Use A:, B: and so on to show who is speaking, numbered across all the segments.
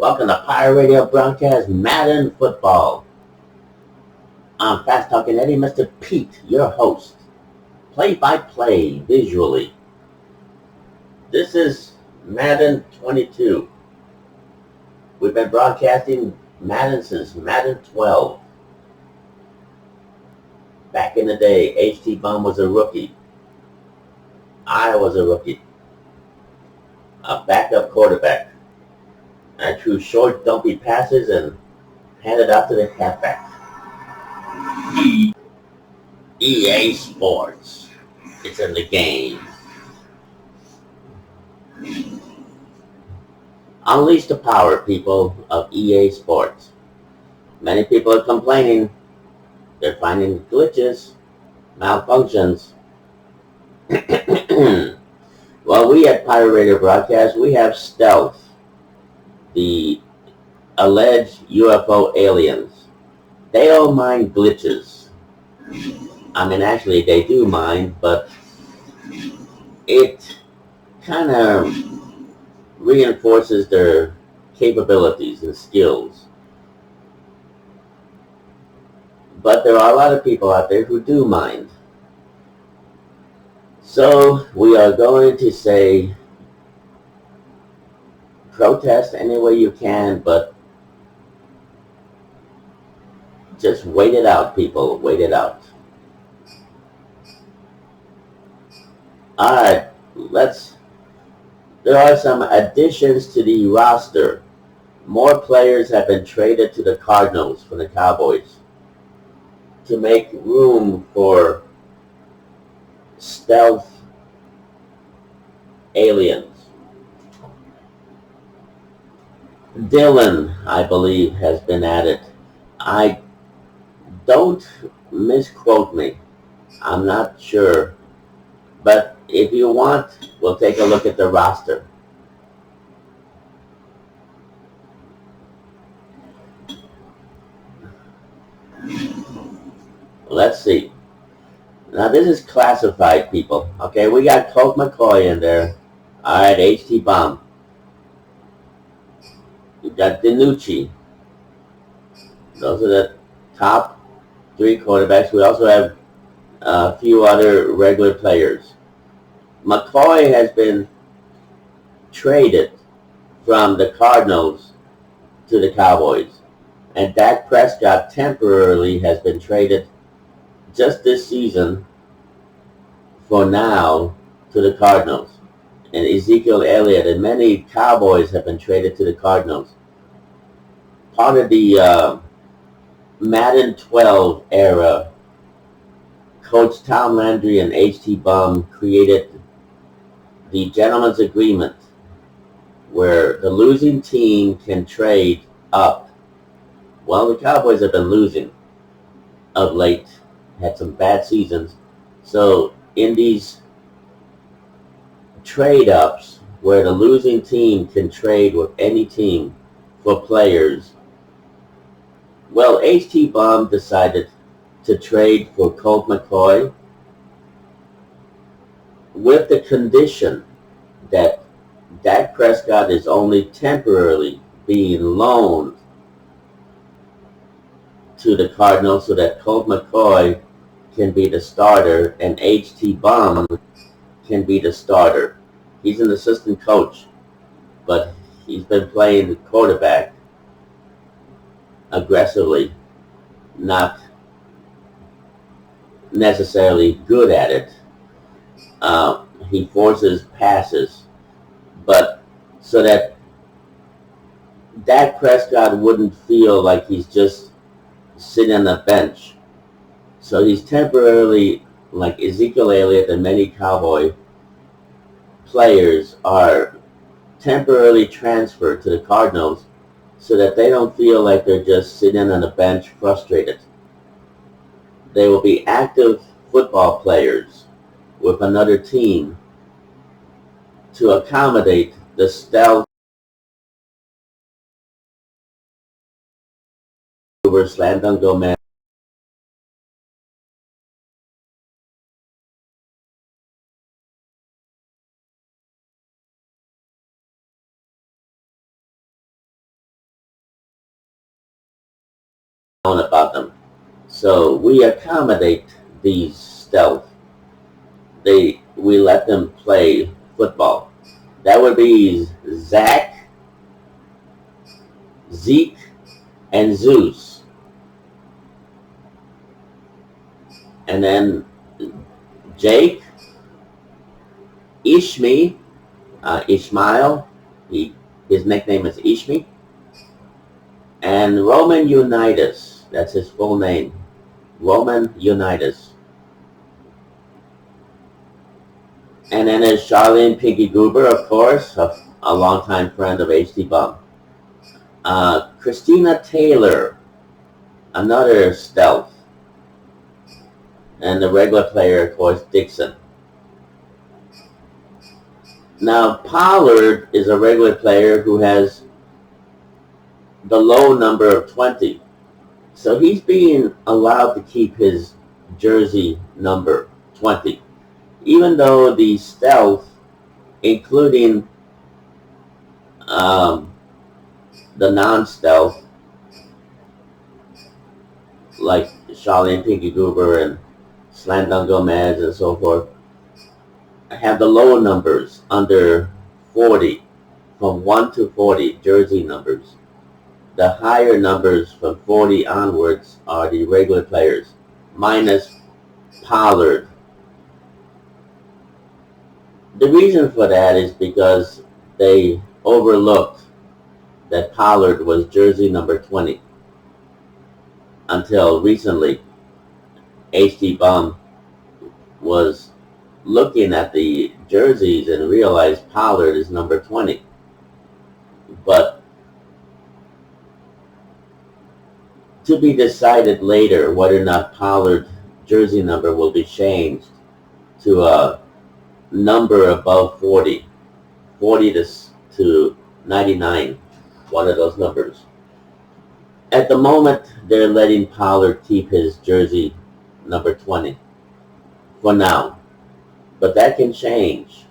A: Welcome to Pirate Radio broadcast Madden Football. I'm Fast Talking Eddie, Mr. Pete, your host. Play-by-play, visually. This is Madden 22. We've been broadcasting Madden since Madden 12. Back in the day, H.T. Bum was a rookie. I was a rookie. A backup quarterback. I threw short, dumpy passes and handed out to the halfback. EA Sports. It's in the game. Unleash the power, people, of EA Sports. Many people are complaining. They're finding glitches, malfunctions. Well, we at Pirate Radio Broadcast, we have Stealth, the alleged UFO aliens. They don't mind glitches. I mean, actually, they do mind, but it kind of reinforces their capabilities and skills. But there are a lot of people out there who do mind. So we are going to say, protest any way you can, but just wait it out, people. Wait it out. Alright, there are some additions to the roster. More players have been traded to the Cardinals from the Cowboys to make room for stealth aliens. Dylan, I believe, has been added. I don't misquote me. I'm not sure. But if you want, we'll take a look at the roster. Let's see. Now this is classified, people. Okay, we got Colt McCoy in there. Alright, HT Bomb. We got DiNucci. Those are the top three quarterbacks. We also have a few other regular players. McCoy has been traded from the Cardinals to the Cowboys. And Dak Prescott temporarily has been traded just this season for now to the Cardinals. And Ezekiel Elliott and many Cowboys have been traded to the Cardinals. Part of the Madden 12 era, Coach Tom Landry and H.T. Bum created the gentleman's agreement where the losing team can trade up. Well, the Cowboys have been losing of late, had some bad seasons. So in these trade-ups where the losing team can trade with any team for players, well, H.T. Bum decided to trade for Colt McCoy with the condition that Dak Prescott is only temporarily being loaned to the Cardinals so that Colt McCoy can be the starter and H.T. Bum can be the starter. He's an assistant coach, but he's been playing the quarterback aggressively, not necessarily good at it. He forces passes, but so that Dak Prescott wouldn't feel like he's just sitting on the bench. So he's temporarily, like Ezekiel Elliott and many Cowboy players are temporarily transferred to the Cardinals so that they don't feel like they're just sitting on the bench frustrated. They will be active football players with another team to accommodate the stealth slam dunk go man. about them. So we accommodate these stealth. We let them play football. That would be Zach, Zeke, and Zeus. And then Jake, Ishmi, Ishmael, his nickname is Ishmi, and Roman Unitas, that's his full name, Roman Unitas. And then there's Charlene Piggy Goober, of course, a longtime friend of HT Bum. Christina Taylor, another stealth. And the regular player, of course, Dixon. Now, Pollard is a regular player who has the low number of 20. So he's being allowed to keep his jersey number 20. Even though the stealth, including the non-stealth, like Charlene Pinky Goober and Slandon Gomez and so forth, have the low numbers under 40, from 1 to 40 jersey numbers. The higher numbers from 40 onwards are the regular players, minus Pollard. The reason for that is because they overlooked that Pollard was jersey number 20 until recently. HT Bum was looking at the jerseys and realized Pollard is number 20. But to be decided later whether or not Pollard's jersey number will be changed to a number above 40, 40 to 99, one of those numbers. At the moment, they're letting Pollard keep his jersey number 20 for now. But that can change.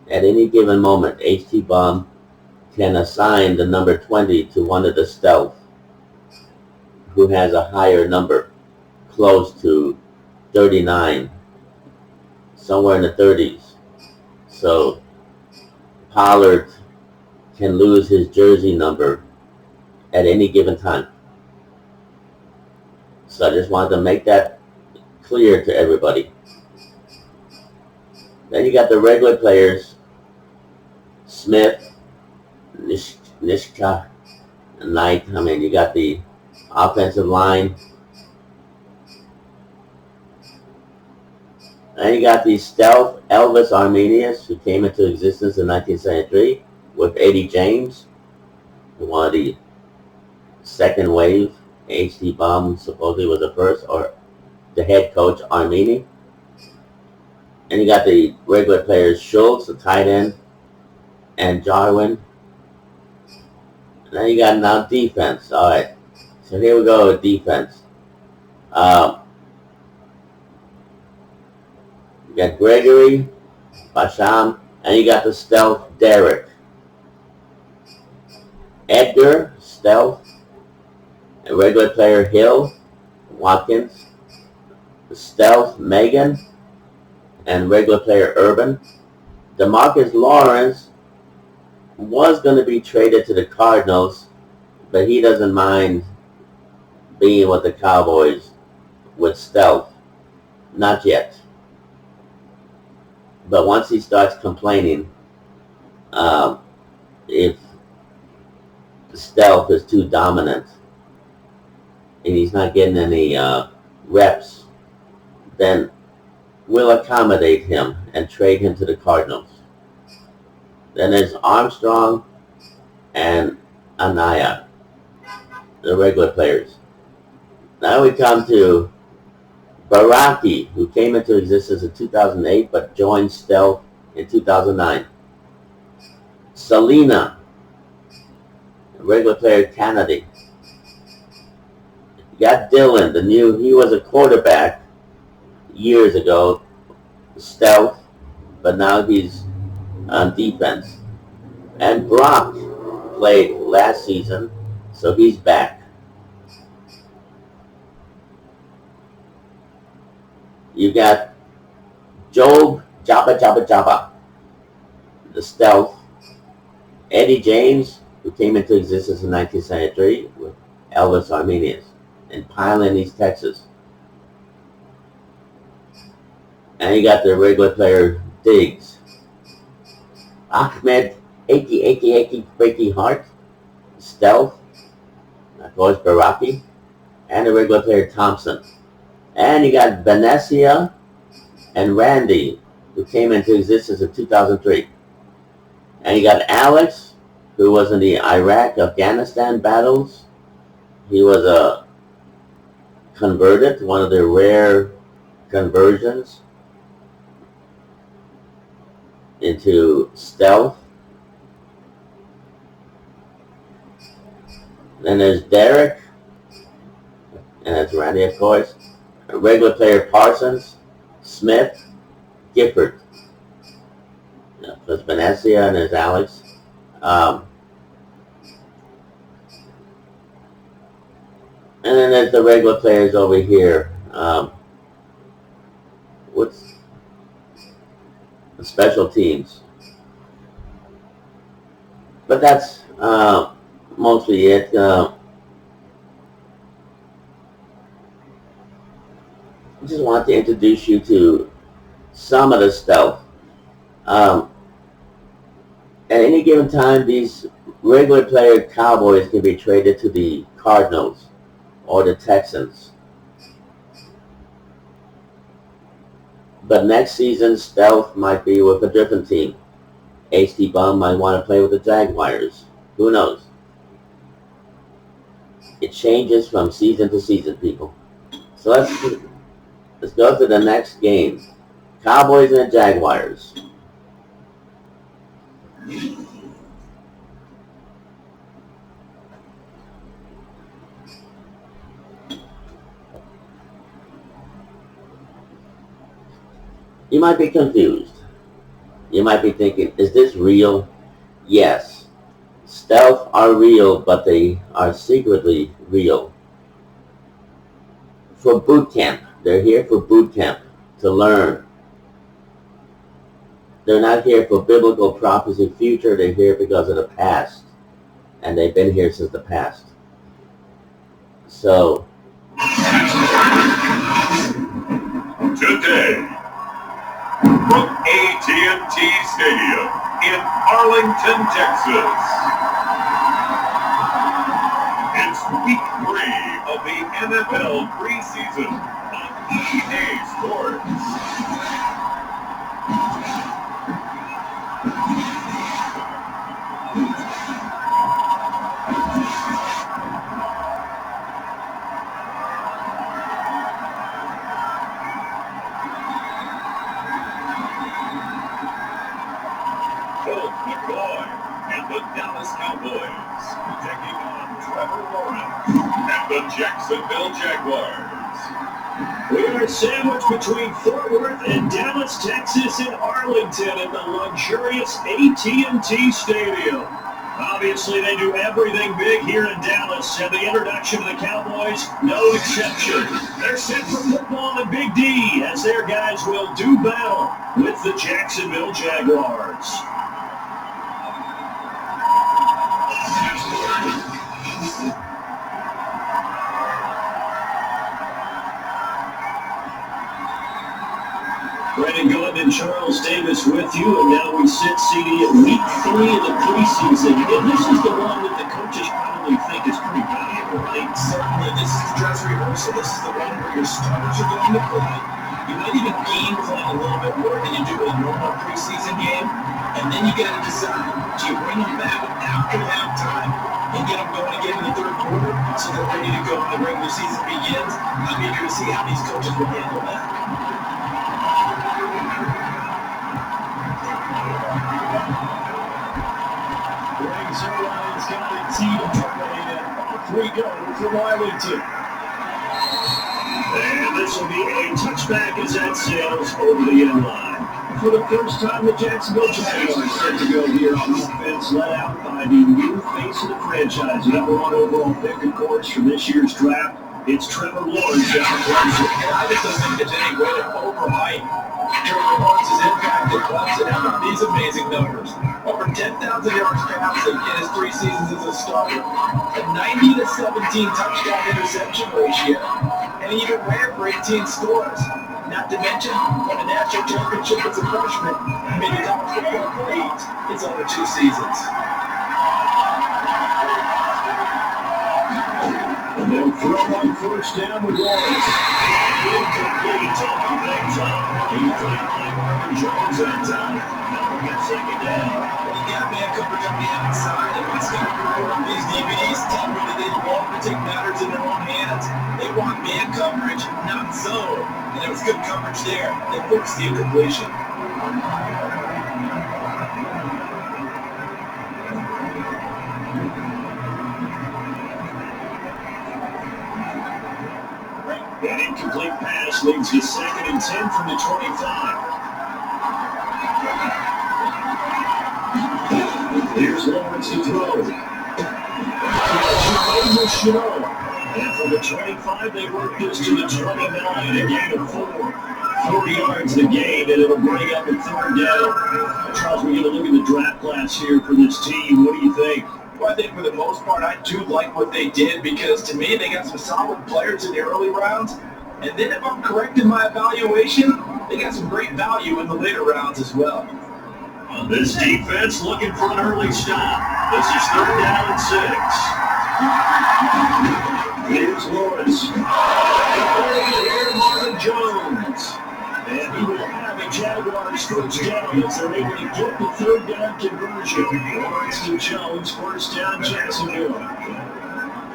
A: At any given moment, HT Bum can assign the number 20 to one of the stealth who has a higher number, close to 39, somewhere in the 30s. So Pollard can lose his jersey number at any given time. So I just wanted to make that clear to everybody. Then you got the regular players, Smith, Nishka, and Knight. I mean, you got the offensive line. And you got the stealth Elvis Arminius, who came into existence in 1973 with Eddie James, one of the second wave. HT Bum supposedly was the first, or the head coach, Armini. And you got the regular players, Schultz, the tight end, and Jarwin. And then you got now defense. All right. So here we go with defense. You got Gregory, Basham, and you got the stealth Derek. Edgar, stealth, and regular player Hill, Watkins, the stealth Megan, and regular player Urban. DeMarcus Lawrence was going to be traded to the Cardinals, but he doesn't mind being with the Cowboys with stealth. Not yet. But once he starts complaining, if stealth is too dominant and he's not getting any reps, then we'll accommodate him and trade him to the Cardinals. Then there's Armstrong and Anaya, the regular players. Now we come to Baraki, who came into existence in 2008 but joined stealth in 2009. Selena, regular player Kennedy. You got Dylan, he was a quarterback years ago, stealth, but now he's on defense. And Brock played last season, so he's back. You got Job Jabba Jabba Jabba, the Stealth. Eddie James, who came into existence in 1973 with Elvis Arminius in Pineland, East Texas. And you got the regular player Diggs. Ahmed Achy Breaky Heart, Stealth, of course Baraki, and the regular player Thompson. And you got Vanessa and Randy, who came into existence in 2003. And you got Alex, who was in the Iraq-Afghanistan battles. He was a converted, one of the rare conversions into Stealth. Then there's Derek, and that's Randy, of course. A regular player Parsons, Smith, Gifford. There's Vanessa and there's Alex. And then there's the regular players over here. What's the special teams? But that's mostly it. I just want to introduce you to some of the stuff. At any given time, these regular player Cowboys can be traded to the Cardinals or the Texans. But next season, Stealth might be with a different team. HT Bum might want to play with the Jaguars. Who knows? It changes from season to season, people. So let's go to the next game. Cowboys and the Jaguars. You might be confused. You might be thinking, is this real? Yes. Stealth are real, but they are secretly real. For boot camp. They're here for boot camp, to learn. They're not here for biblical prophecy future. They're here because of the past. And they've been here since the past. So,
B: today, from AT&T Stadium in Arlington, Texas, it's week 3 of the NFL preseason on EA Sports. And the Dallas Cowboys taking on Trevor Lawrence and the Jacksonville Jaguars.
C: We are sandwiched between Fort Worth and Dallas, Texas, and Arlington in the luxurious AT&T Stadium. Obviously, they do everything big here in Dallas, and the introduction of the Cowboys, no exception. They're set for football and Big D, as their guys will do battle with the Jacksonville Jaguars. Brandon Gunn and Charles Davis with you, and now we sit seated at week 3 of the preseason. And this is the one that the coaches probably think is pretty valuable, right?
D: Certainly, this is the dress rehearsal. This is the one where your starters are going to play. You might even game plan a little bit more than you do a normal preseason game. And then you got to decide, do you bring them back after halftime and get them going again in the third quarter so they're ready to go when the regular season begins? I'm eager to see how these coaches will handle that.
C: Zerline's got the team terminated. 3 go from Arlington. And this will be a touchback as that sails over the end line. For the first time, the Jacksonville Jaguars set to go here on offense, led out by the new face of the franchise, the #1 overall pick, of course, from this year's draft. It's Trevor Lawrence down Clemson.
D: And I just don't think there's any way to overhype Trevor Lawrence's impact at Clemson after these amazing numbers. Over 10,000 yards passing in his 3 seasons as a starter, a 90-17 touchdown interception ratio, and he even ran for 18 scores. Not to mention, won a national championship as a freshman and made the college football playoffs his other 2 seasons.
C: And they'll throw on first down with Lawrence. Incomplete, taking things up. He's playing Marvin Jones that time. Now we get second down.
D: You got man coverage on the outside, and what's going to report on these DVDs tell me that they love to take matters in their own hands. They want man coverage, not zone. And there was good coverage there. They forced the incompletion.
C: An incomplete pass leads to 2nd and 10 from the 25. Here's Lawrence to throw. And from the 25, they work this to the 29, a gain of 4. 40 yards the gain, and it'll bring up a 3rd down. Charles, we're going to look at the draft class here for this team. What do you think?
D: Well, I think for the most part, I do like what they did because to me, they got some solid players in the early rounds. And then if I'm correct in my evaluation, they got some great value in the later rounds as well.
C: This defense looking for an early stop. This is 3rd down and 6. Here's Lawrence. Here's Marvin Jones. And he will have a Jaguars first down as they're able to get the 3rd down conversion. Lawrence to Jones, first down Jacksonville.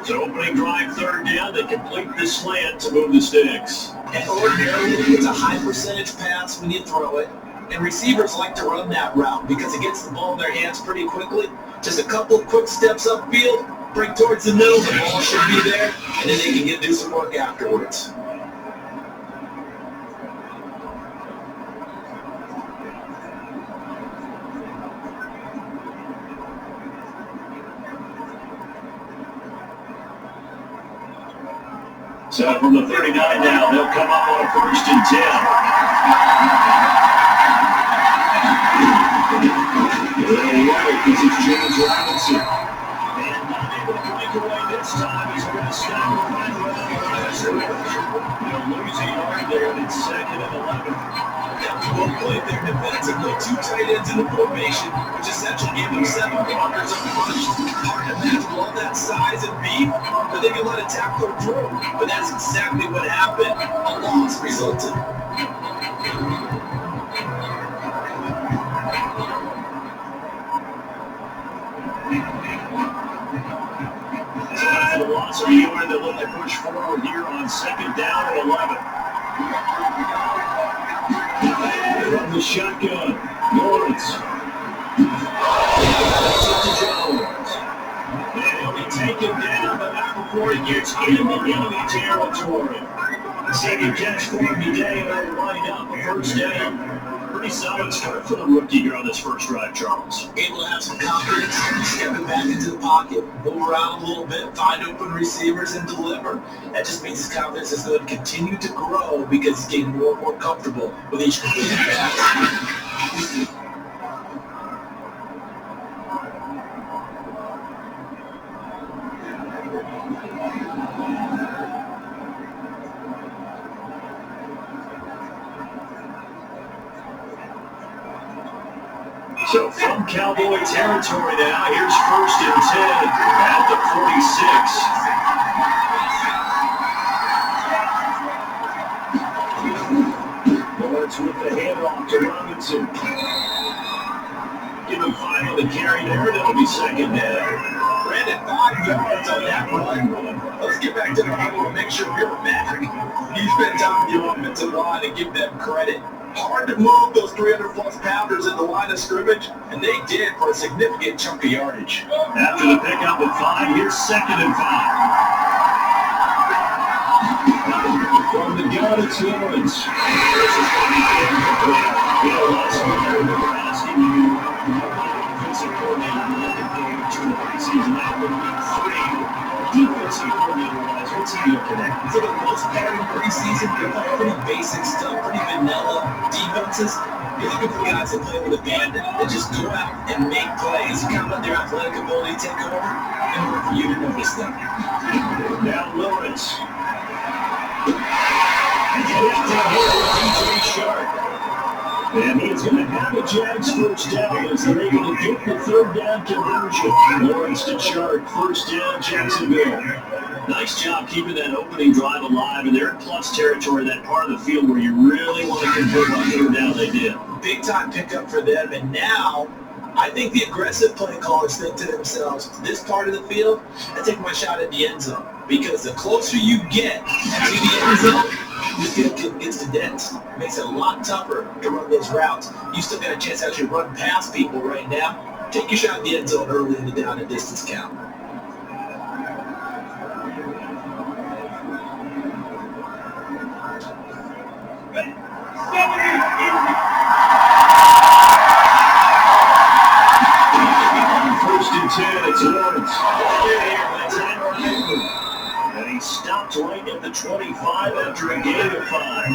C: So opening drive 3rd down, they complete the slant to move the sticks.
D: And ordinarily, it's a high percentage pass when you throw it. And receivers like to run that route because it gets the ball in their hands pretty quickly. Just a couple of quick steps upfield, break towards the middle, the ball should be there, and then they can do some work afterwards.
C: So from the 39 now, they'll come up on a 1st and 10. This is James Robinson. And not able to break away this time. He's going to stop the run. They'll lose a yard there, and it's 2nd and 11.
D: Well played there defensively. 2 tight ends in the formation, which essentially gave them 7 blockers up front. Hard to imagine all that size and beef, but they can let a tackler through. But that's exactly what happened. A loss resulted.
C: So loss of yard, they'll let push forward here on 2nd down and 11. From the shotgun, Lawrence. To Jones. And he'll be taken down, but not before he gets into enemy territory. 2nd catch for him today, and they'll wind up a 1st down. Pretty solid start for the rookie here on this first drive, Charles.
D: Able to have some confidence, stepping back into the pocket, move around a little bit, find open receivers, and deliver. That just means his confidence is going to continue to grow because he's getting more and more comfortable with each completed pass.
C: So from Cowboy territory now, here's 1st and 10 at the 46. Lawrence with the handoff to Robinson. Give him 5 on the carry there, that'll be 2nd down.
D: Brandon, 5 yards on that run. Let's get back to the Bible and make sure we're back. You spend time with the offensive line and give them credit. Hard to move those 300-plus pounders in the line of scrimmage, and they did for a significant chunk of yardage.
C: After the pickup of 5, here's 2nd and 5. From the gun, it's Lawrence. This is going to be good. Lots of Nebraska. Offensive coordinator, 2 preseason, that would be 3. Defensive-wise, what's he looking at?
D: For the most part in preseason, they're playing pretty basic stuff, pretty vanilla defenses. You're looking for guys that play with abandon, that just go out and make plays. You kind of let their athletic ability take over in order for you to notice them.
C: Now Lawrence. DJ Shark. And he's going to have a Jags first down as they're able to get the third down conversion. Lawrence to Shark, first down, Jacksonville. Nice job keeping that opening drive alive, and they're in plus territory, that part of the field where you really want to convert on third down. They did.
D: Big time pickup for them, and now I think the aggressive play callers think to themselves, this part of the field, I take my shot at the end zone. Because the closer you get to the end zone, the field gets condensed. It makes it a lot tougher to run those routes. You still got a chance to actually run past people right now. Take your shot at the end zone early in the down and distance count.
C: First and 10, it's Lawrence. And he stopped right at the 25 after a gain of 5.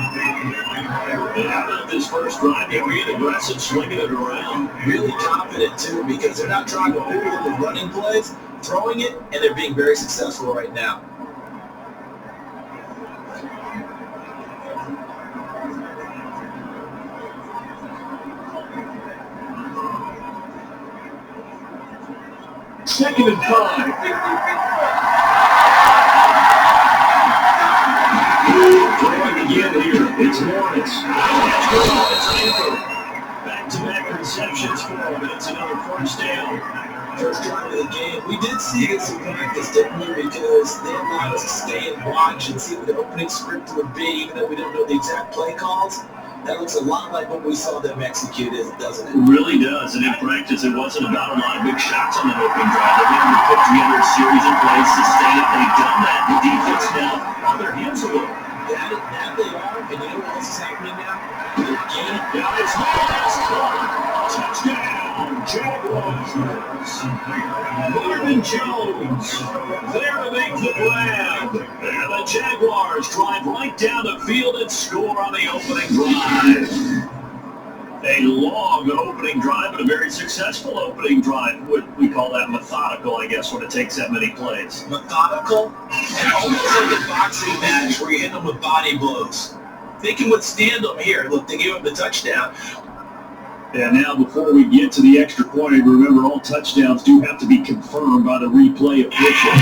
C: And out of this first drive, they're being aggressive, slinging it around.
D: Really confident, too, because they're not trying to move with the running plays, throwing it, and they're being very successful right now.
C: Second and 5. Throwing again here. It's Lawrence. Back-to-back receptions for him. It's another first down.
D: First drive of the game. We did see this in practice, didn't we? Because they allowed us to stay and watch and see what the opening script would be, even though we didn't know the exact play calls. That looks a lot like what we saw them execute, doesn't it?
C: It really does. And in practice, it wasn't about a lot of big shots on the opening drive. They were able to put together a series of plays, sustain it. They've done that. The defense now on their hands a little.
D: That they are. And you know what else is happening now? They're gaining.
C: Now it's last touchdown, Jaguars. Marvin Jones there to make the grab. And the Jaguars drive right down the field and score on the opening drive. A long opening drive, but a very successful opening drive. We call that methodical, I guess, when it takes that many plays.
D: Methodical, and almost like a boxing match where you hit them with body blows. They can withstand them here. Look, they gave them the touchdown.
C: And now, before we get to the extra point, remember all touchdowns do have to be confirmed by the replay official.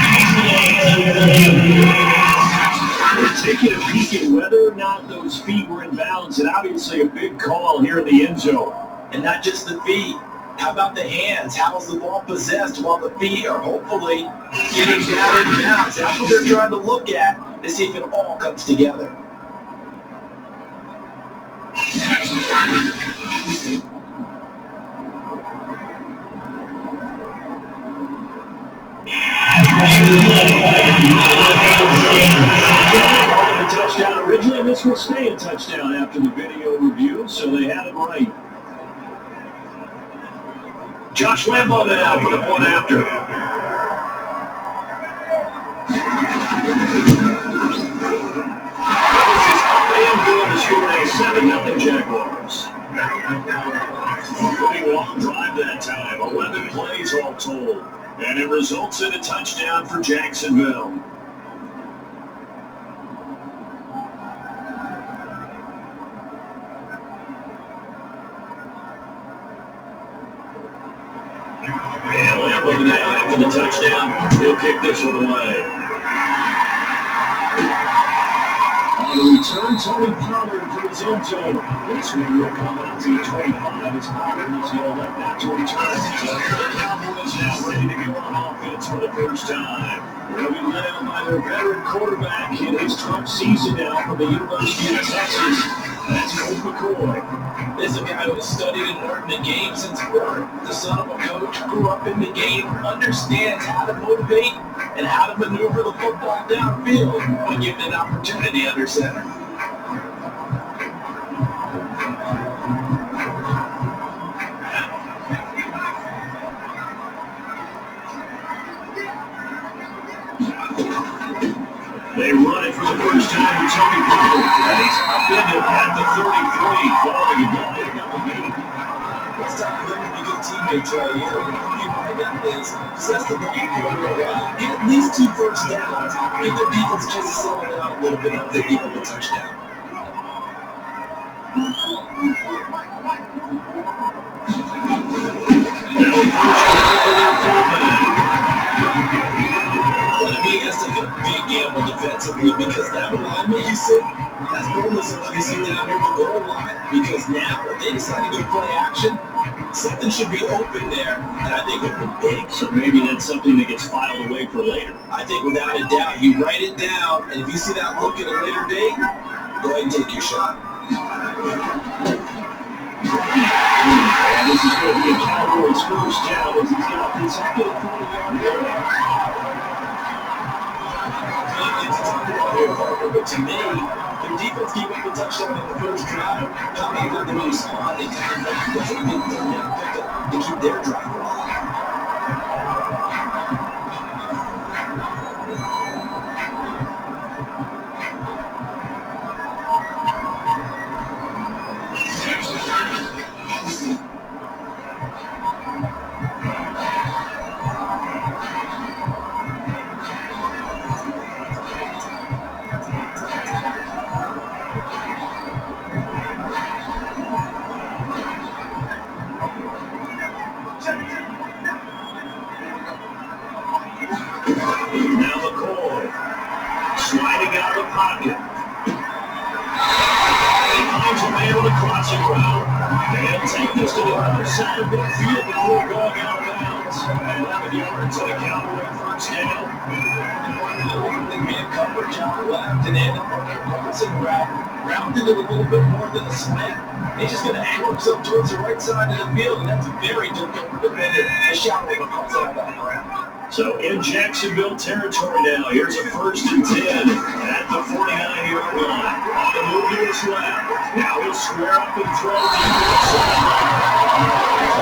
C: We're taking a peek at whether or not those feet were in bounds, and obviously a big call here in the end zone.
D: And not just the feet. How about the hands? How is the ball possessed while the feet are hopefully getting down in bounds? That's what they're trying to look at to see if it all comes together.
C: Touchdown originally, this will stay a touchdown after the video review, so they had it right. Josh Lambo now for the point after. This is up and good to score a 7-0 Jaguars. Pretty long drive that time, 11 plays all told, and it results in a touchdown for Jacksonville. And Lambo now after the touchdown, he'll kick this one away. On the return, Tony Pollard for his own zone. This one will come out to 25 as Pollard is yelled up that to return. The Cowboys now ready to go on offense for the first time. They'll be led out by their veteran quarterback in his 12th season now from the University of Texas. That's Colt McCoy.
D: This is a guy who has studied and learned the game since birth. The son of a coach, grew up in the game, understands how to motivate and how to maneuver the football downfield when given an opportunity under center.
C: They run it for the first time with Tony Pollard, and he's upended at the 33 following a goal.
D: It's time for them to be good teammates right here. The key right now is possess the ball for a while. Get at least 2 first downs. Give their defense a chance to settle down a little bit after they give them a touchdown. But to me, that's like a big gamble defensively because that alignment you see, that's bonus if you see down here the goal line. Because now, if they decide to go play action, something should be open there, and I think open big.
C: So maybe that's something that gets filed away for later.
D: I think without a doubt, you write it down, and if you see that look at a later date, go ahead and take your shot.
C: And this is going to be a Cowboys first down as he's got this up to the 40-yard area.
D: But to me, the defense gave up a touchdown in the first drive. How about not the many spot? They kind of doesn't get thrown out, picked up to keep their drive alive.
C: Sliding out of the pocket. He finds a man on the crossing route. And take this to the other side of midfield before going out of bounds. And 11 yards to the Cowboy first down.
D: Man coverage out left and in. Robinson rounded it a little bit more than a slant. He's just going to angle himself towards the right side of the field, and that's very difficult for defender. A shallow one comes out of that ground.
C: So in Jacksonville territory now, here's a 1st and 10 at the 49-yard line. On the move to his left. Now he'll square up and throw deep to the side.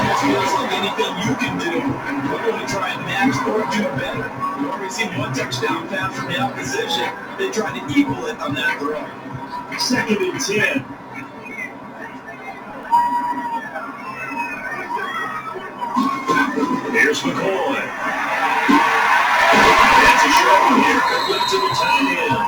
D: It feels like anything you can do, we're going to try and match or do better. You already seen one touchdown pass from the opposition. They tried to equal it on that throw.
C: 2nd and 10. Here's McCoy. That's a short one here. Complete to the tight end.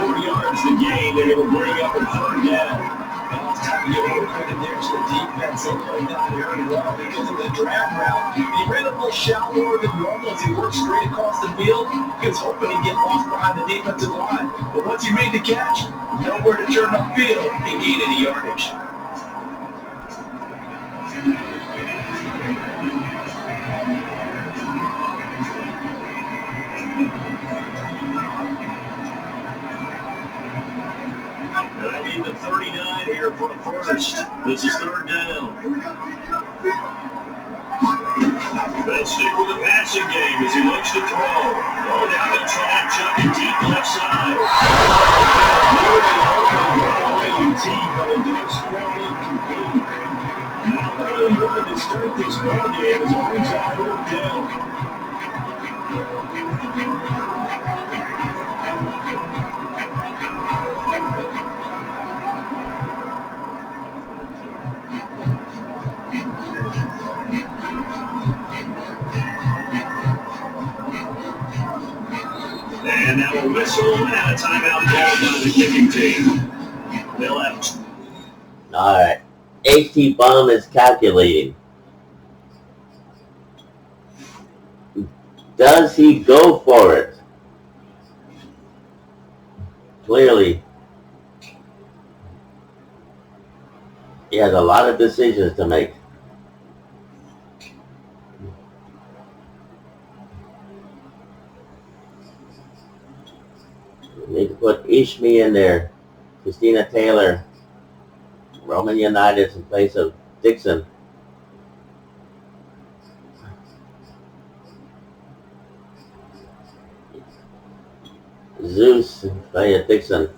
C: 4 yards the gain. They're going to bring up a 3rd down.
D: Now it's time to give more credit there to the defense. They played that very well because of the drag route. He ran a little shallower than normal as he worked straight across the field. He was hoping he'd get lost behind the defensive line. But once he made the catch, nowhere to turn upfield and gain any yardage.
C: I need the 39 here for the first. This is 3rd down. They'll stick with the passing game as he looks to throw. Oh, down the track, jumping deep left side. Not really looking to start this ball game as long as I hold down. And now a whistle and a timeout called by the kicking team. They'll out.
A: All right. HT Bomb is calculating. Does he go for it? Clearly, he has a lot of decisions to make. We need to put Ishmi in there. Christina Taylor. Roman United in place of Dixon. Zeus in place of Dixon.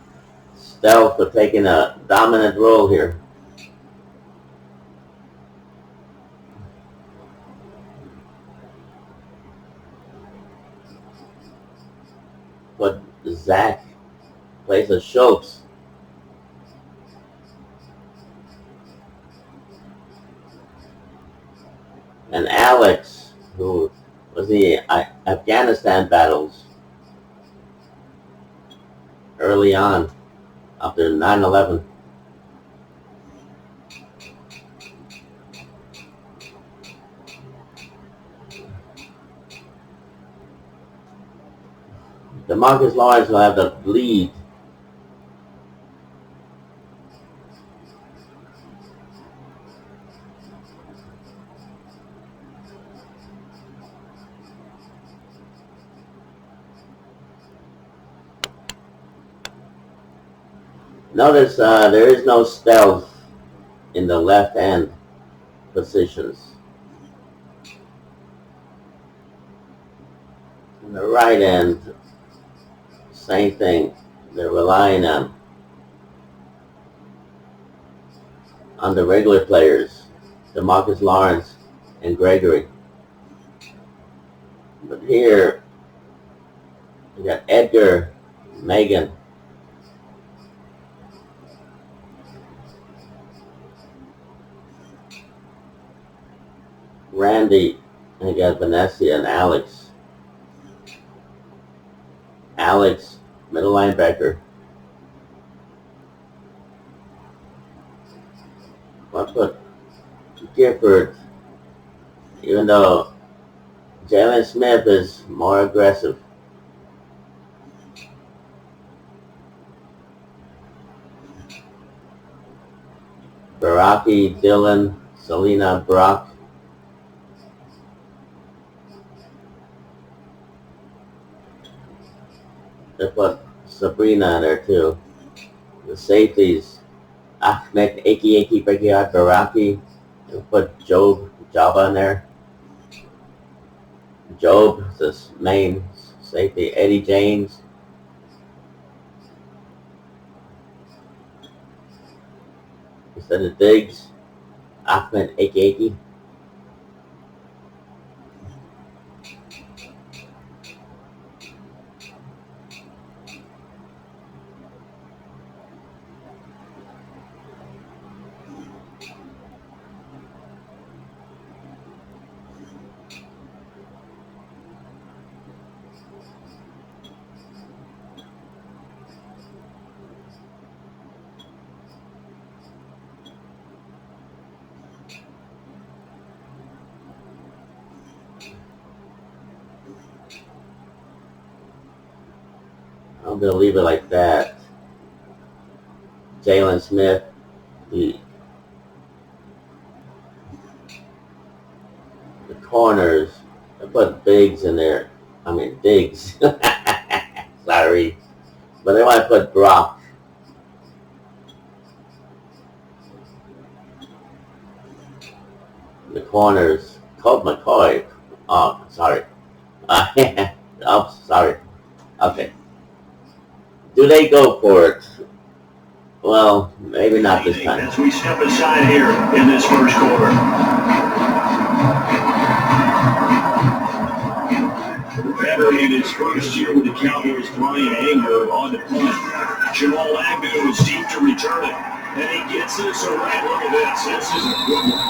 A: Stealth for taking a dominant role here. put Zach place of Schultz. And Alex, who was the Afghanistan battles early on after 9/11. DeMarcus Lawrence will have the lead. Notice there is no stealth in the left end positions. In the right end, same thing. They're relying on the regular players, DeMarcus Lawrence and Gregory. But here, we got Edgar, Megan, Randy, and you got Vanessa and Alex. Alex, middle linebacker. I'll put Gifford, even though Jalen Smith is more aggressive. Baraki, Dylan, Selena, Brock. They put Sabrina in there too. The safeties, Ahmed, Aki, Bekiat, Baraki. They put Jabba in there. Job, this main safety, Eddie James. Instead of Diggs, Ahmed, Aki. I'm going to leave it like that. Jalen Smith, the corners, I put Biggs in there. I mean, Diggs. Sorry. But they want to put Brock. The corners, Colt McCoy. Oh, sorry. Oh, sorry. Okay. Do they go for it? Well, maybe not this time.
C: As we step aside here in this first quarter. Veteran in his first year with the Cowboys, Brian Anger on the punt. Jamal Agnew is deep to return it. And he gets this around. Look at this. This is a good one.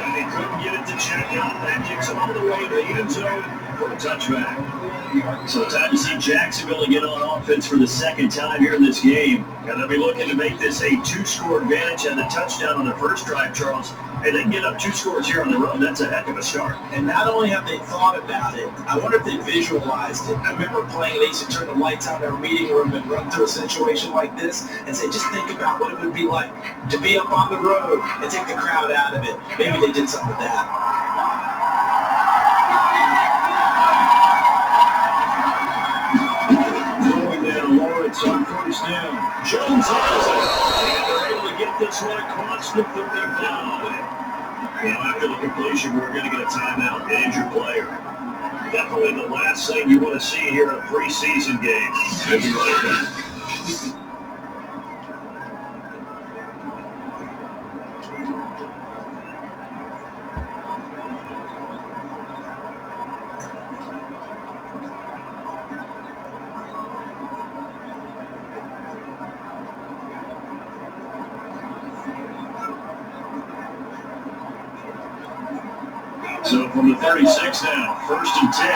C: And they couldn't get it to check out. That kicks him all the way to the end zone for a touchback. So time to see Jacksonville get on offense for the second time here in this game. And they'll be looking to make this a two-score advantage and a touchdown on their first drive, Charles. And they can get up 2 scores here on the road. That's a heck of a start.
D: And not only have they thought about it, I wonder if they visualized it. I remember playing, they used to turn the lights on in their meeting room and run through a situation like this and say, just think about what it would be like to be up on the road and take the crowd out of it. Maybe they did something with that.
C: On first down. Jones has it. And they're able to get this one across the 35. Now, after the completion, we're going to get a timeout. Injured player. Definitely the last thing you want to see here in a preseason game. We'll be right back. So from the 36 now, 1st and 10.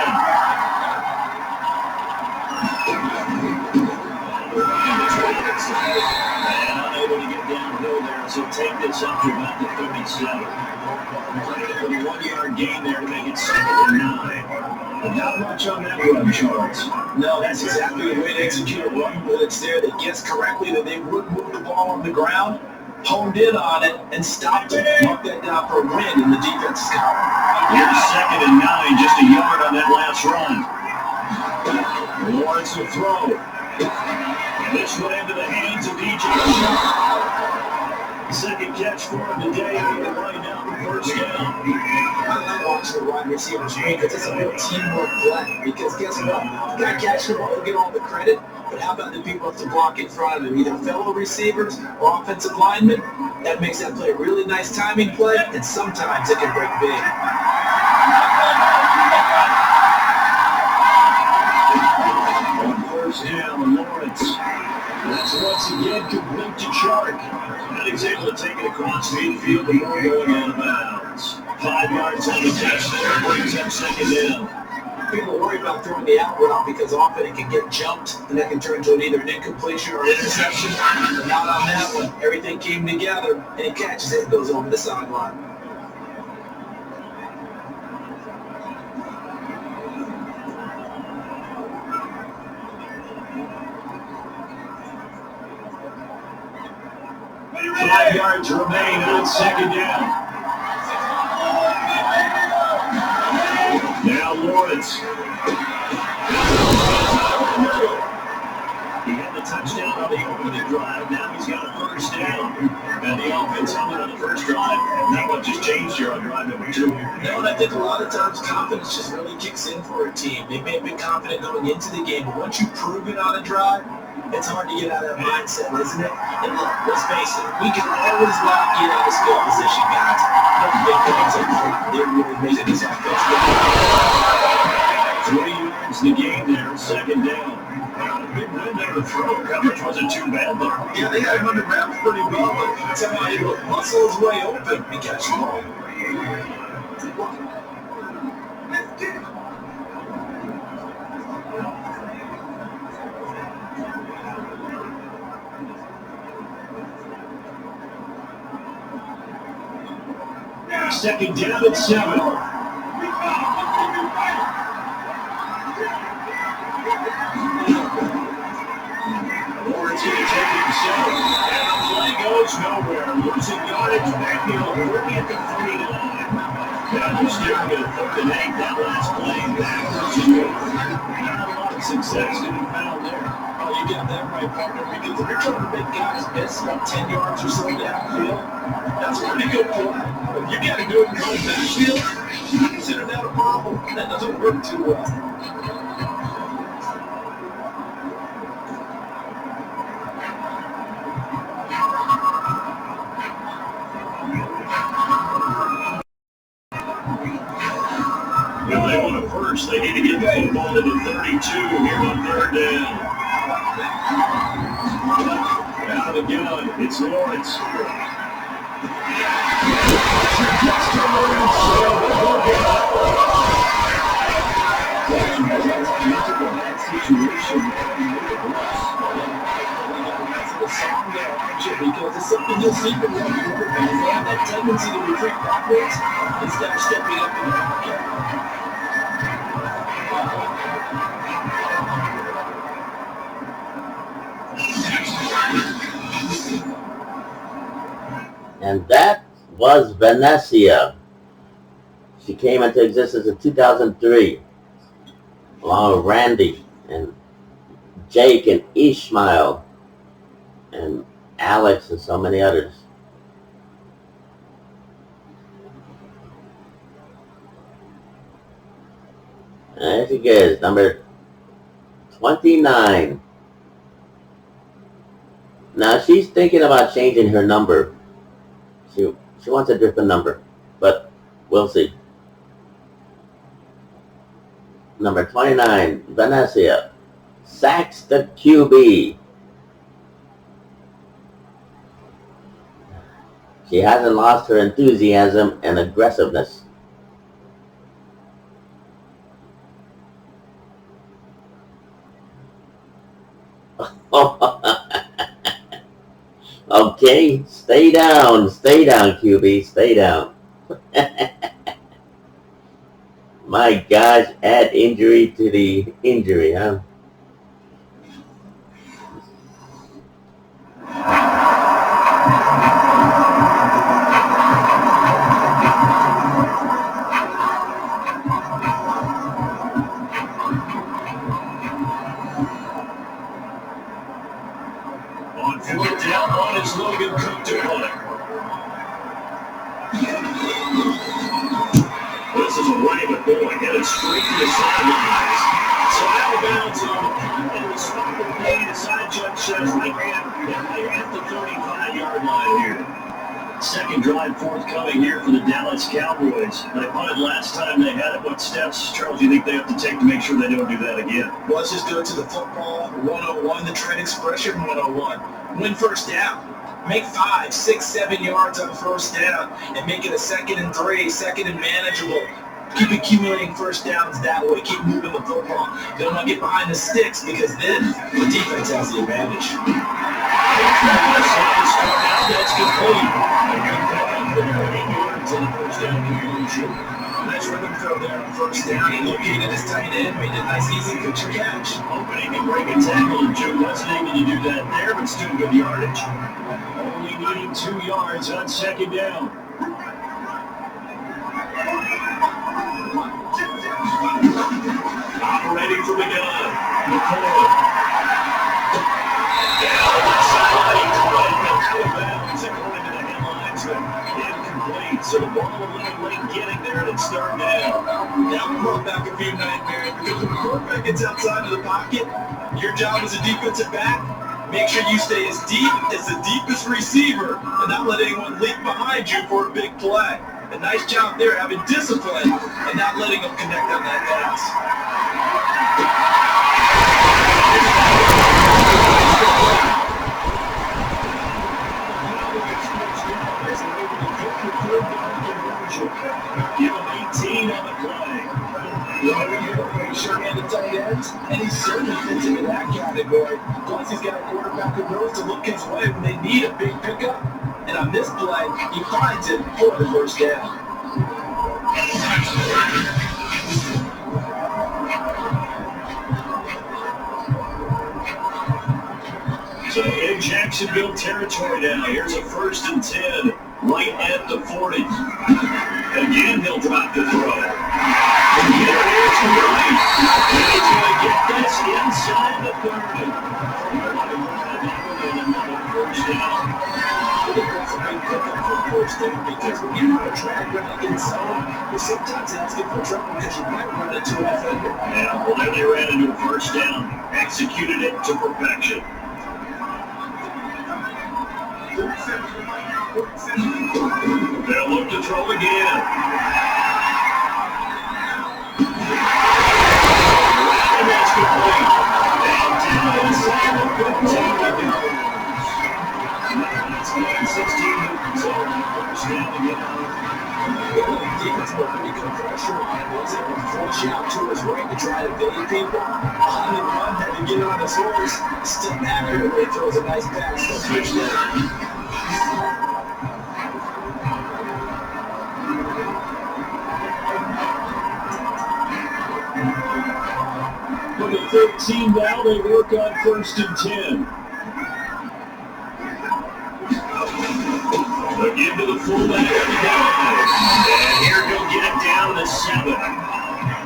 C: And unable to get downhill there, so take this up to about the 37. Playing it for the 1-yard gain there to make it 2nd and 9. But not much on that run, Charles.
D: No, that's exactly the way to execute a run blitz there. They guessed correctly that they would move the ball on the ground, honed in on it, and stopped it. Mark that down for a win in the defense's column.
C: Here's 2nd and 9, just a yard on that last run. Lawrence will throw. And this one into the hands of DJ. Second catch for him today, and he'll line down the 1st down.
D: I love watching the wide receivers play because it's a real teamwork play. Because guess what? The guy catching the ball will get all the credit, but how about the people have to block in front of him, either fellow receivers or offensive linemen? That makes that play a really nice timing play, and sometimes it can break big.
C: 1st down, Lawrence. That's once again complete to Chark. And he's able to take it across midfield before going out of bounds. 5 yards on the catch there, brings up 2nd down.
D: People worry about throwing the out route because often it can get jumped, and that can turn into either an incompletion or interception. But not on that one. Everything came together, and he catches it and goes over the sideline.
C: Five yards remain on 2nd down. Now Lawrence. He had the touchdown on the opening drive. Now he's got a 1st down. And the offense held it on the 1st drive. Not much has changed here on drive number 2.
D: No, and I think a lot of times confidence just really kicks in for a team. They may have been confident going into the game, but once you prove it on a drive, it's hard to get out of that mindset, isn't it? And look, let's face it, we can always lock in on the skill position, guys. But the big things up front, they're really making this offense work.
C: 20 yards the game there, 2nd down. Big win there to throw. Coverage wasn't too bad there.
D: Yeah, they had him under wraps pretty well, but somehow he would muscle his way open and catch the ball.
C: Second down at 7. Lawrence going to take it himself. And the play goes nowhere. Losing yardage backfield 30 at the 39. Now they're steering at 3rd and 8. That last play backwards and over. Not a lot of success to be found there.
D: Oh, you got that right, partner, because if you're trying to make guys miss about 10 yards or so downfield, that's a pretty good play. If you got to do it in your own backfield, you consider that a problem. That doesn't work too well.
C: If they want a first, they need to get the football to the 32 here on 3rd down. Out of the gun, it's Lawrence.
D: Because it's something you'll see from young quarterbacks. They have that tendency to retreat backwards instead of stepping up in the pocket.
A: And that was Venecia. She came into existence in 2003, along with Randy and Jake and Ishmael and Alex and so many others. And there she goes, number 29. Now she's thinking about changing her number. She wants a different number, but we'll see. Number 29, Venecia. Sacks the QB. She hasn't lost her enthusiasm and aggressiveness. Okay, stay down, QB, stay down. My gosh, add injury to the injury, huh?
C: On fourth down, one is Logan Cook to punt. This is a wave at boy, headed straight to the sidelines. So out of bounds on the punt, and the spot will play. The side judge says right at the 35-yard line here. Second drive forthcoming here for the Dallas Cowboys. They punted last time they had it. What steps, Charles, do you think they have to take to make sure they don't do that again?
D: Well, let's just go to the football 101, the trade expression 101. Win first down. Make 5, 6, 7 yards on first down and make it a 2nd and 3, 2nd and manageable. Keep accumulating first downs that way. Keep moving the football. Don't want to get behind the sticks because then the defense has the advantage.
C: That's complete.
D: Nice rhythm throw there on first down. He located his tight end, made a nice easy picture catch.
C: Hoping he can break a tackle or two. Wasn't able to do that there, but still good yardage. Only needing 2 yards on second down. Operating from the gun. McCoy. Down the sideline. Out of bounds according to the headlines. Incomplete. So the ball a little late getting there, and it's third down.
D: Now we brought back a few nightmares because when the quarterback gets outside of the pocket, your job as a defensive back, make sure you stay as deep as the deepest receiver and not let anyone leap behind you for a big play. A nice job there, having discipline and not letting them connect on that pass.
C: Give him 18 on the play.
D: Sure-handed tight ends, and he certainly fits into that category. Plus, he's got a quarterback who knows to look his way when they need a big pickup. And on this play, he finds it for the first down.
C: So in Jacksonville territory now, here's a 1st and 10, right at the 40. Again, he'll drop the throw. And here it is to right. And he's going to get this inside the 30. Another first down.
D: That's a big pickup for first down because when you have a drag running inside, you're sometimes asking for trouble because you might run into an offender.
C: Yeah, well, there they ran into a first down. Executed it to perfection. They'll look to throw again. And that's complete. Down inside the 15. That's going 16. So first down again.
D: Defense put pretty good pressure and was able to flush out to his right to try to evade people. On and run, had to get on his horse. Still accurately throws a nice pass to touchdown.
C: From the 13 now, they work on 1st and 10. They'll give to the fullback. And here he'll get it down to 7.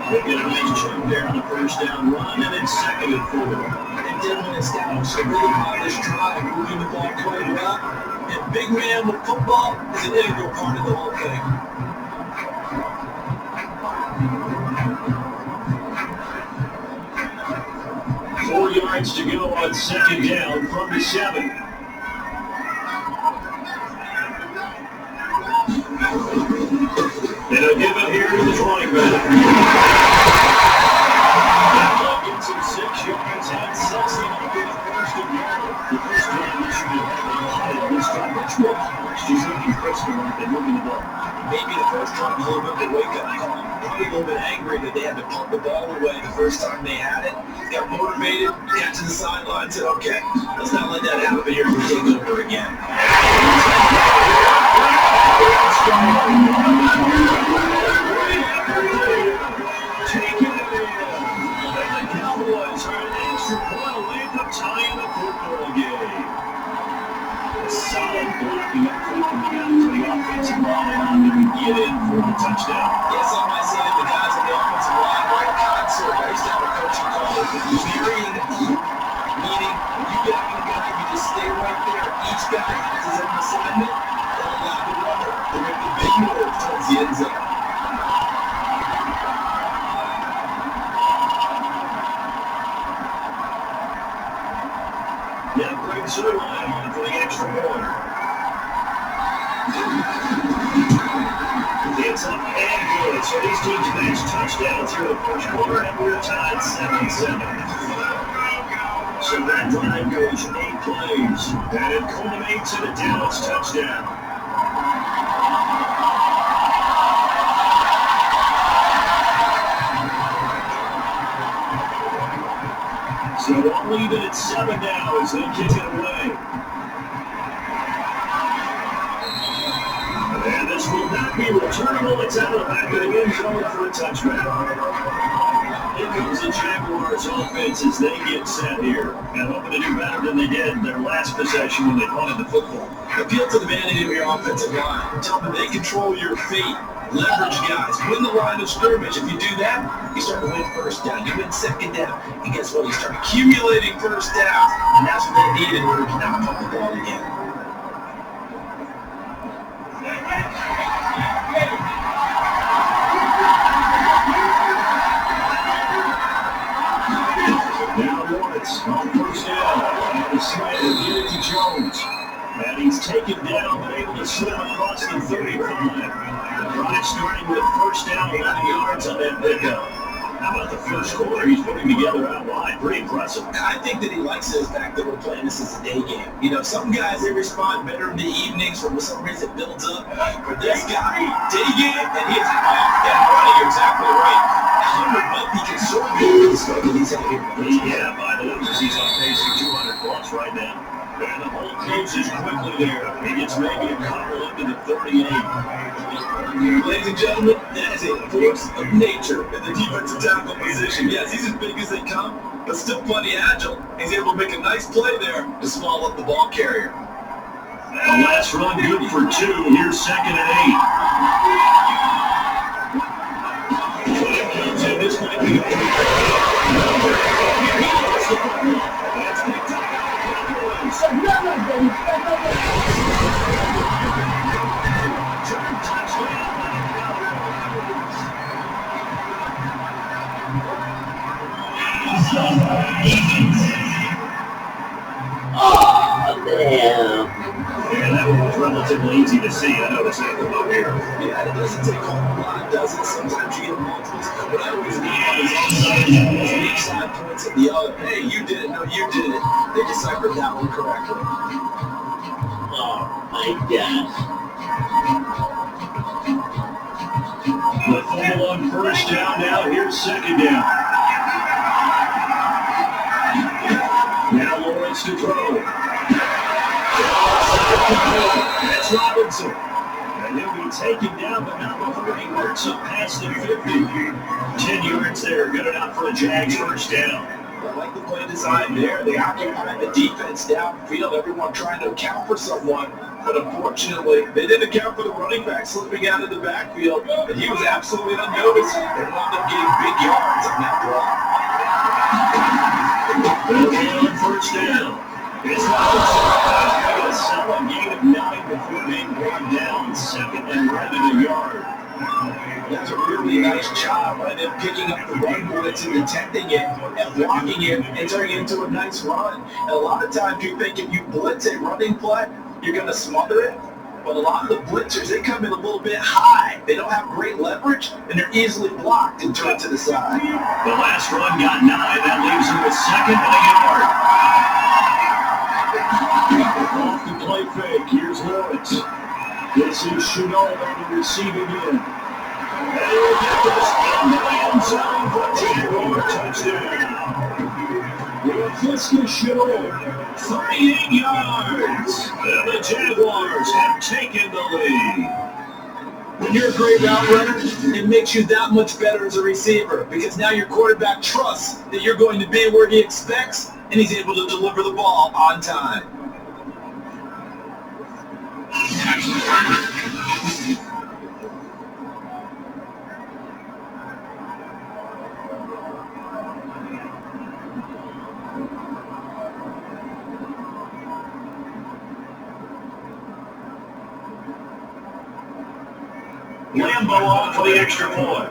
C: They'll get a nice chunk there on the first down run, and it's 2nd and 4.
D: And then when it's down, so really on this drive, moving the ball quite well. And big man with football is an integral part of the whole thing.
C: Four yards to go on second down from the 7. And they'll give it here to the running back. That ball gets him 6 yards and 60 on the first and goal. The first time this year, this time much more polished. He's looking crisper like they're moving the ball.
D: Maybe the first time a little bit of a wake-up call. Probably a little bit angry that they had to pump the ball away the first time they had it. Got motivated, got to the sideline, said, okay, let's not let that happen here if we take over again.
C: Taking it in. And the Cowboys are an extra point away from tying the football game. Solid blocking up front from the offensive line on to get in for the touchdown.
D: Yes, I might say that the guys on the offensive line were in concert based on the coaching call. Veering, meaning you get the guy, you just stay right there. Each guy has his own assignment. They'll allow the runner to make the big move towards the end zone.
C: Yeah, Greg Zerline on for the extra point. It's up and good. So these teams match touchdowns here in the first quarter, and we're tied 7-7. So that drive goes 8 plays, and it culminates in a Dallas touchdown. So we'll leave it at 7 now as they kick it away. And this will not be returnable. It's out of the back of the end zone for a touchback. Here comes the Jaguars offense as they get set here and hoping to do better than they did their last possession when they punted the football.
D: Appeal to the vanity of your offensive line. Tell them they control your feet. Leverage guys. Win the line of scrimmage. If you do that, you start to win first down. You win second down. And guess what? You start accumulating first downs. And that's what they need in order to not pump the ball again.
C: Now Lawrence on first down. And the slant will get it to Jones. And he's taken down but able to slip across the 35. The drive starting with first down, 11 yards on that pickup. How about the first quarter? He's putting together out wide. Pretty impressive.
D: I think that he likes the fact that we're playing this as a day game. You know, some guys, they respond better in the evenings for some reason it builds up. For this guy, day game, and he is off and running. You're exactly right. 100 might be conservative with the stuff that he's out here.
C: Yeah, by the numbers, he's on pace for 200 plus right now. And the ball closes quickly there. He gets maybe a couple into the 38.
D: Ladies and gentlemen, that is a force of nature in the defensive tackle position. Yes, he's as big as they come, but still plenty agile. He's able to make a nice play there to swallow up the ball carrier.
C: The last run good for 2. Here's 2nd and 8. And this might be a that's picked up.
A: Oh, damn.
C: And that one was relatively easy to see. I noticed that from up here.
D: Yeah, it doesn't take a whole lot, does it? Sometimes you get multiples. But I always need on his own side. His weak side points at the other. Hey, you did it. No, you did it. They deciphered that one correctly.
A: Oh, my gosh.
C: The fumble on first down now. Here's 2nd down. Now Lawrence to throw. That's Robinson. And he'll be taken down, but not before he works up past the 50. 10 yards there. Good enough for a Jags first down.
D: I like the play design there. They occupy the defense downfield. Everyone trying to account for someone. But unfortunately, they didn't account for the running back slipping out of the backfield. And he was absolutely unnoticed. They wound up getting big yards on that block.
C: They'll be on first down. It's Robinson. A solid gain of 9 before being brought down. 2nd and right at a yard.
D: That's a really nice job by them picking up the run blitz and detecting it and blocking it and turning it into a nice run. And a lot of times you think if you blitz a running play, you're going to smother it. But a lot of the blitzers, they come in a little bit high. They don't have great leverage, and they're easily blocked and turned to the side.
C: The last run got 9. That leaves him with 2nd and a yard. Off the play fake. Here's Lawrence. This is Chenault on the receiving end. And he'll get this in the end zone for a Jaguar touchdown. This is Chenault. 38 yards. And the Jaguars have taken the lead.
D: When you're a great route runner, it makes you that much better as a receiver because now your quarterback trusts that you're going to be where he expects and he's able to deliver the ball on time.
C: Lambo off for the extra point.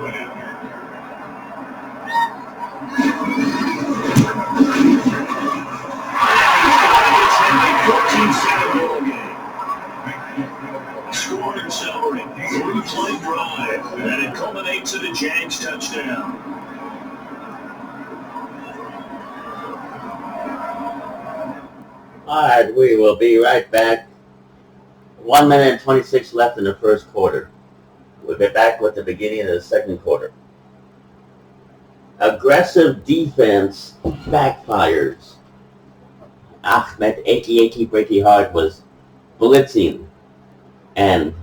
C: Scored and celebrating. 3-play drive, and it culminates in a Jags touchdown.
A: All right, we will be right back. 1 minute and 26 left in the first quarter. We'll be back with the beginning of the second quarter. Aggressive defense backfires. Ahmed Eki Breaky Hard was blitzing, and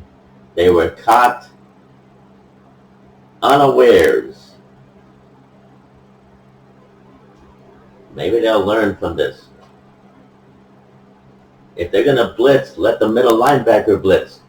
A: they were caught unawares. Maybe they'll learn from this. If they're going to blitz, let the middle linebacker blitz.